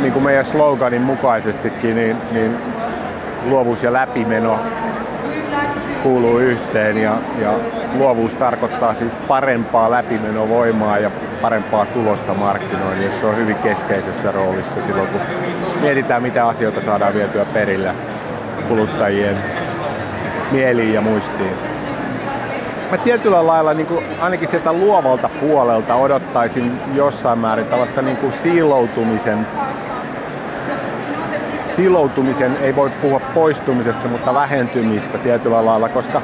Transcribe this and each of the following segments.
niin kuin meidän sloganin mukaisestikin, niin luovuus ja läpimeno kuuluu yhteen ja luovuus tarkoittaa siis parempaa läpimenovoimaa ja parempaa tulosta markkinoille, ja se on hyvin keskeisessä roolissa silloin, kun mietitään, mitä asioita saadaan vietyä perille kuluttajien mieliin ja muistiin. Mä tietyllä lailla niin kuin ainakin sieltä luovalta puolelta odottaisin jossain määrin tällaista niin kuin siloutumisen, ei voi puhua poistumisesta, mutta vähentymistä tietyllä lailla, koska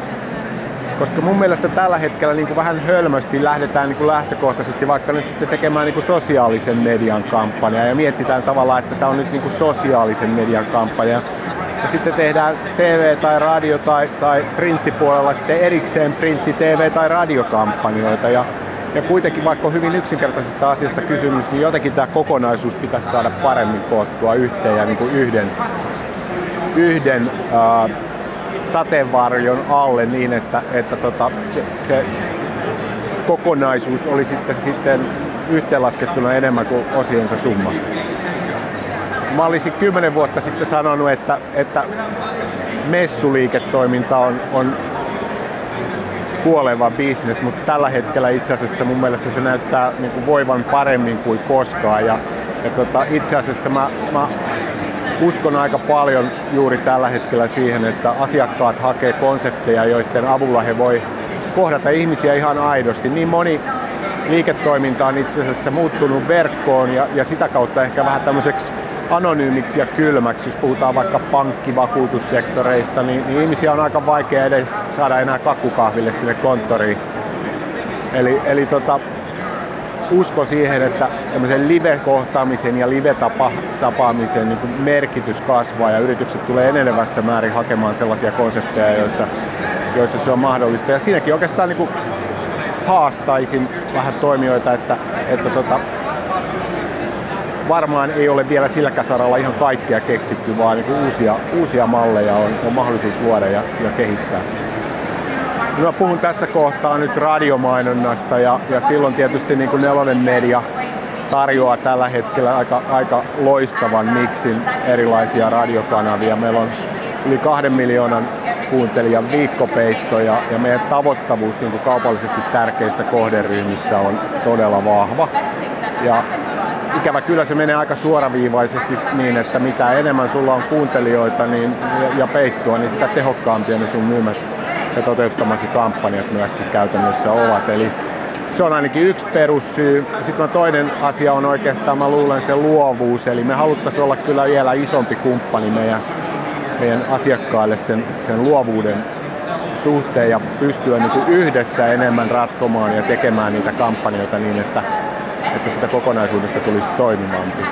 mun mielestä tällä hetkellä niin kuin vähän hölmösti lähdetään niin kuin lähtökohtaisesti vaikka nyt sitten tekemään niin kuin sosiaalisen median kampanjaa ja mietitään tavallaan, että tämä on nyt niin kuin sosiaalisen median kampanja. Ja sitten tehdään TV- tai radio- tai printtipuolella sitten erikseen printti-, TV- tai radiokampanjoita. Ja kuitenkin vaikka on hyvin yksinkertaisesta asiasta kysymys, niin jotenkin tämä kokonaisuus pitäisi saada paremmin koottua yhteen ja niin kuin yhden sateenvarjon alle niin, että se kokonaisuus oli sitten yhteenlaskettuna enemmän kuin osiensa summa. Mä olisin 10 vuotta sitten sanonut, että messuliiketoiminta on kuoleva bisnes, mutta tällä hetkellä itse asiassa mun mielestä se näyttää niin kuin voivan paremmin kuin koskaan. Ja itse asiassa mä uskon aika paljon juuri tällä hetkellä siihen, että asiakkaat hakee konsepteja, joiden avulla he voi kohdata ihmisiä ihan aidosti. Niin moni liiketoiminta on itse asiassa muuttunut verkkoon ja sitä kautta ehkä vähän tämmöiseksi anonyymiksi ja kylmäksi. Jos puhutaan vaikka pankkivakuutussektoreista, niin ihmisiä on aika vaikea edes saada enää kakkukahville sinne konttoriin. Eli usko siihen, että tämmöisen live-kohtaamisen ja live-tapaamisen niin kuin merkitys kasvaa ja yritykset tulee enenevässä määrin hakemaan sellaisia konsepteja, joissa se on mahdollista. Ja siinäkin oikeastaan niin kuin haastaisin vähän toimijoita, että varmaan ei ole vielä silläkään saralla ihan kaikkea keksitty, vaan niin uusia malleja on mahdollisuus luoda ja kehittää. Mä puhun tässä kohtaa nyt radiomainonnasta ja silloin tietysti niin kuin Nelonen Media tarjoaa tällä hetkellä aika loistavan miksin erilaisia radiokanavia. Meillä on yli 2 miljoonan kuuntelijan viikkopeitto ja meidän tavoittavuus niin kuin kaupallisesti tärkeissä kohderyhmissä on todella vahva. Ja ikävä kyllä se menee aika suoraviivaisesti niin, että mitä enemmän sulla on kuuntelijoita ja peittoa, niin sitä tehokkaampia ne sun myymässä ja toteuttamasi kampanjat myöskin käytännössä ovat. Eli se on ainakin yksi perussyy. Sitten toinen asia on oikeastaan, mä luulen, se luovuus. Eli me haluttaisiin olla kyllä vielä isompi kumppani meidän asiakkaille sen luovuuden suhteen ja pystyä niin kuin yhdessä enemmän ratkomaan ja tekemään niitä kampanjoita niin, että sitä kokonaisuudesta tulisi toimivampi.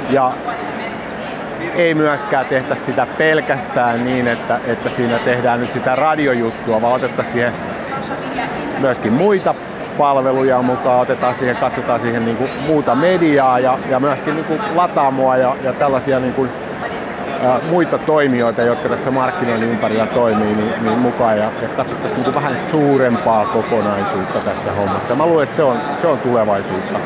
Ja ei myöskään tehtä sitä pelkästään niin, että siinä tehdään nyt sitä radiojuttua, vaan otettaisiin siihen myöskin muita palveluja mukaan, katsotaan siihen niin kuin muuta mediaa ja myöskin niin kuin Latamoa ja tällaisia niin kuin muita toimijoita, jotka tässä markkinoinnin ympärillä toimii, niin mukaan ja katsottaisiin niin kuin vähän suurempaa kokonaisuutta tässä hommassa. Mä luulen, että se on tulevaisuutta.